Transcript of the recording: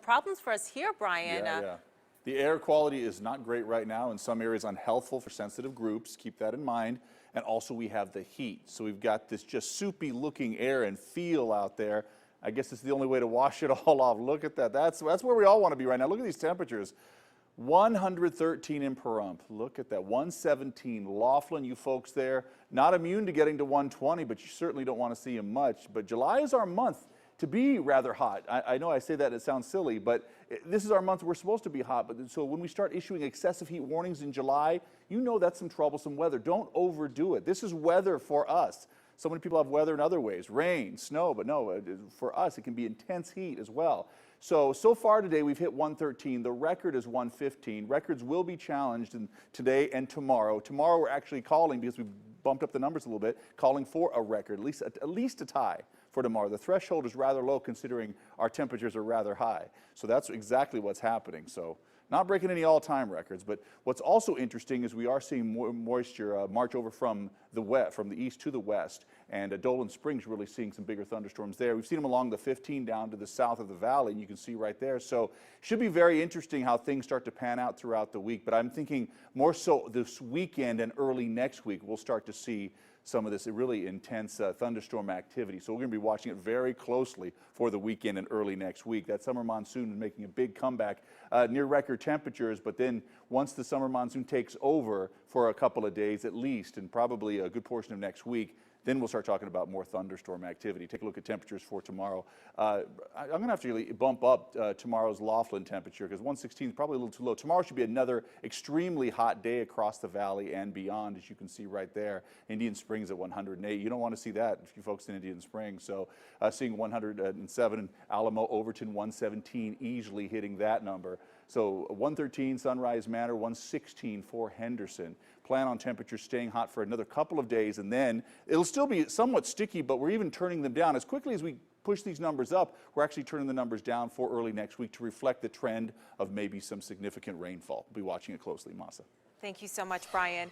problems for us here, Bryan. Yeah. The air quality is not great right now. In some areas, unhealthful for sensitive groups. Keep that in mind. And also we have the heat. So we've got this just soupy looking air and feel out there. I guess it's the only way to wash it all off. Look at that. That's where we all want to be right now. Look at these temperatures. 113 in Pahrump. Look at that. 117. Laughlin, you folks there, not immune to getting to 120, but you certainly don't want to see them much. But July is our month to be rather hot. I know I say that, it sounds silly, but this is our month we're supposed to be hot. But so when we start issuing excessive heat warnings in July, you know that's some troublesome weather. Don't overdo it. This is weather for us. So many people have weather in other ways, rain, snow, but no, for us it can be intense heat as well. So far today we've hit 113. The record is 115. Records will be challenged today and tomorrow. Tomorrow we're actually calling, because we bumped up the numbers a little bit, calling for a record, at least a tie for tomorrow. The threshold is rather low considering our temperatures are rather high. So that's exactly what's happening. So not breaking any all-time records, but what's also interesting is we are seeing more moisture march over from the east to the west, and Dolan Springs really seeing some bigger thunderstorms there. We've seen them along the 15 down to the south of the valley, and you can see right there. So should be very interesting how things start to pan out throughout the week, but I'm thinking more so this weekend and early next week we'll start to see some of this really intense thunderstorm activity. So we're going to be watching it very closely for the weekend and early next week. That summer monsoon is making a big comeback, near record temperatures, but then once the summer monsoon takes over for a couple of days at least, and probably a good portion of next week, then we'll start talking about more thunderstorm activity. Take a look at temperatures for tomorrow. I'm going to have to really bump up tomorrow's Laughlin temperature, because 116 is probably a little too low. Tomorrow should be another extremely hot day across the valley and beyond, as you can see right there. Indian Springs at 108. You don't want to see that if you folks in Indian Springs. So seeing 107, Alamo, Overton 117, easily hitting that number. So 113 Sunrise Manor, 116 for Henderson. Plan on temperatures staying hot for another couple of days, and then it'll still be somewhat sticky, but we're even turning them down. As quickly as we push these numbers up, we're actually turning the numbers down for early next week to reflect the trend of maybe some significant rainfall. We'll be watching it closely, Masa. Thank you so much, Bryan.